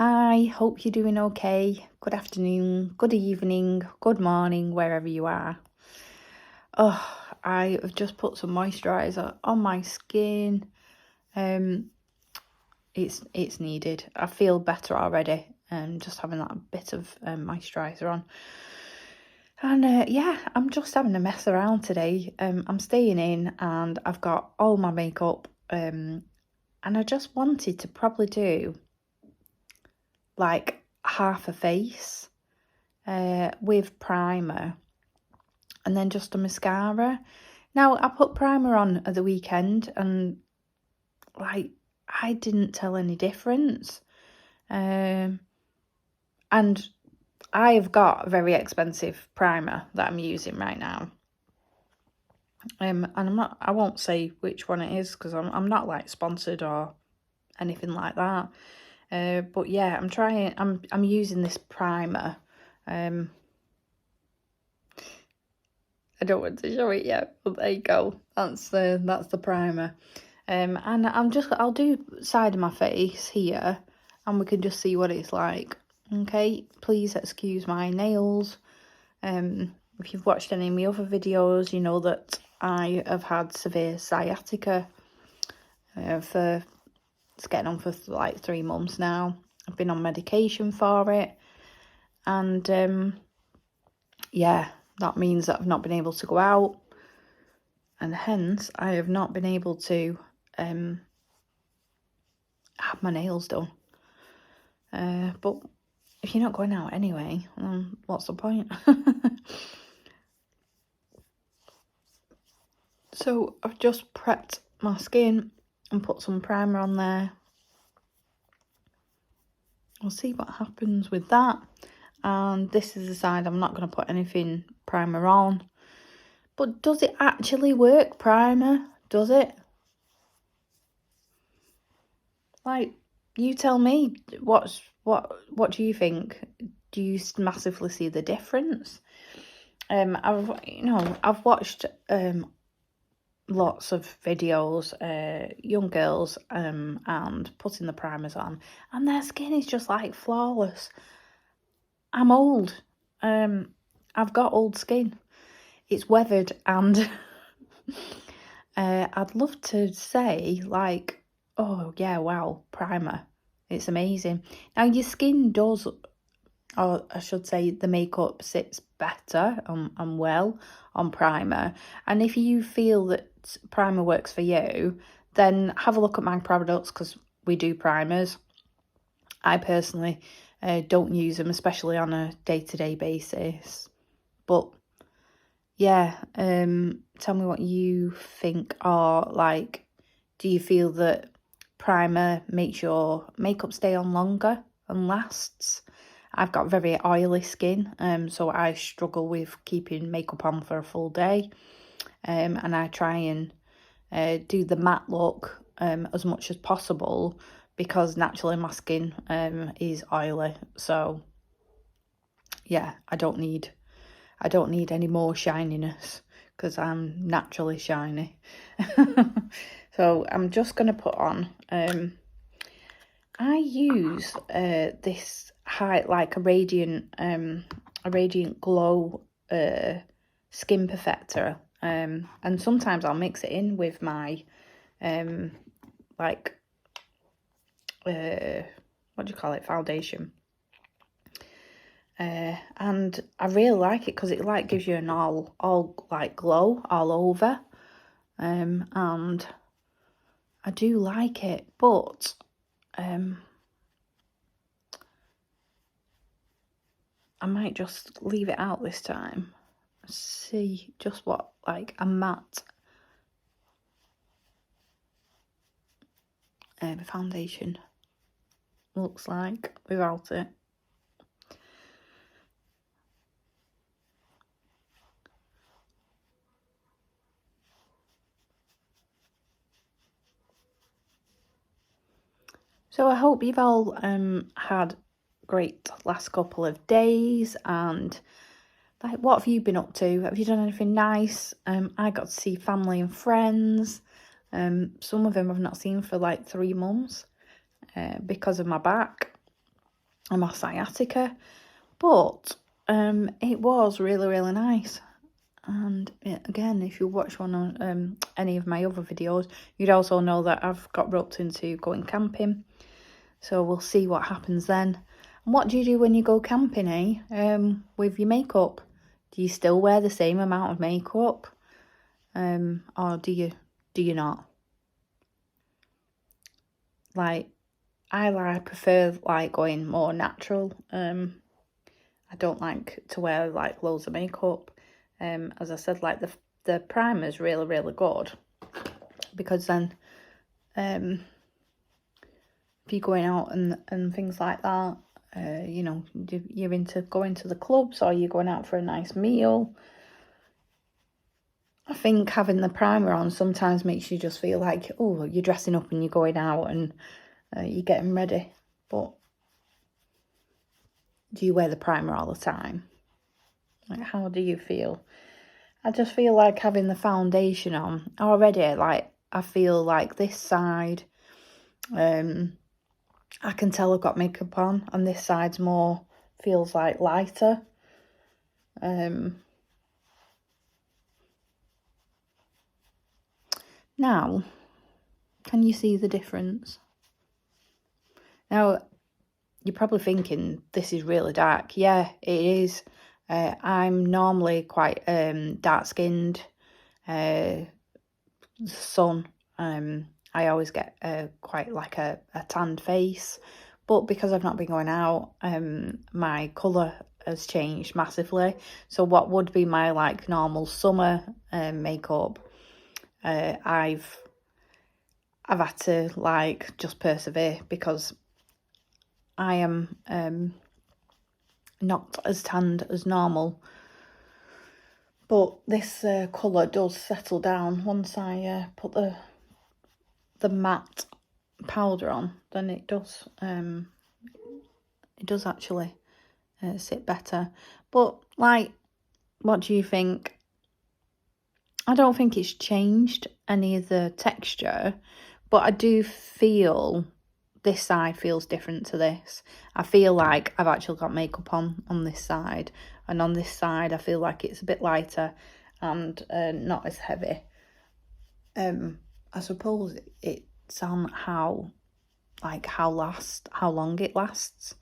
Hi, hope you're doing okay. Good afternoon, good evening, good morning, wherever you are. Oh, I have just put some moisturiser on my skin. Um, it's needed. I feel better already, just having that bit of moisturiser on. And yeah, I'm just having a mess around today. I'm staying in and I've got all my makeup. And I just wanted to probably do like half a face with primer and then just a mascara. Now, I put primer on at the weekend and like I didn't tell any difference. And I've got a very expensive primer that I'm using right now. And I won't say which one it is because I'm not like sponsored or anything like that. But yeah, I'm using this primer. I don't want to show it yet, but there you go. That's the primer. And I'll do side of my face here, and we can just see what it's like. Okay, please excuse my nails. If you've watched any of my other videos, you know that I have had severe sciatica. It's getting on for like 3 months now. I've been on medication for it, and yeah, that means that I've not been able to go out, and hence I have not been able to have my nails done. But if you're not going out anyway, what's the point? So I've just prepped my skin and put some primer on there. We'll see what happens with that. And this is the side I'm not going to put anything primer on. But does it actually work, primer? Does it? Like, you tell me, what do you think? Do you massively see the difference? I've watched lots of videos, young girls and putting the primers on, and their skin is just like flawless. I'm old. I've got old skin. It's weathered, and I'd love to say like, oh yeah, wow, primer. It's amazing. Now your skin does, or I should say the makeup sits better and well on primer. And if you feel that primer works for you, then have a look at my products because we do primers. I personally don't use them, especially on a day-to-day basis. But yeah, tell me what you think, or like, do you feel that primer makes your makeup stay on longer and lasts? I've got very oily skin, so I struggle with keeping makeup on for a full day. And I try and do the matte look as much as possible because naturally my skin is oily. So yeah, I don't need any more shininess because I'm naturally shiny. So I'm just going to put on, I use this like a radiant glow skin perfector, and sometimes I'll mix it in with my like what do you call it, foundation. And I really like it because it like gives you an all like glow all over, and I do like it, but I might just leave it out this time. See just what like a matte foundation looks like without it. So I hope you've all had great last couple of days, and like, what have you been up to? Have you done anything nice? I got to see family and friends. Some of them I've not seen for like 3 months because of my back. and my sciatica. But it was really, really nice. And again, if you watch one of any of my other videos, you'd also know that I've got roped into going camping. So we'll see what happens then. And what do you do when you go camping, with your makeup? Do you still wear the same amount of makeup? Or do you not? Like, I prefer like going more natural. I don't like to wear like loads of makeup. As I said, like the primer is really, really good, because then if you're going out and things like that, you know, you're into going to the clubs or you're going out for a nice meal, I think having the primer on sometimes makes you just feel like, oh, you're dressing up and you're going out and you're getting ready. But do you wear the primer all the time? Like, how do you feel? I just feel like having the foundation on already, like, I feel like this side, I can tell I've got makeup on, and this side's more, feels like lighter. Now, can you see the difference? Now, you're probably thinking, this is really dark. Yeah, it is. I'm normally quite dark-skinned. Sun, I always get quite like a tanned face. But because I've not been going out, my colour has changed massively. So what would be my like normal summer makeup, I've had to like just persevere, because I am not as tanned as normal. But this colour does settle down once I put the matte powder on. Then it does actually sit better. But like, what do you think? I don't think it's changed any of the texture, but I do feel this side feels different to this. I feel like I've actually got makeup on this side, and on this side I feel like it's a bit lighter and not as heavy. I suppose it's on how long it lasts.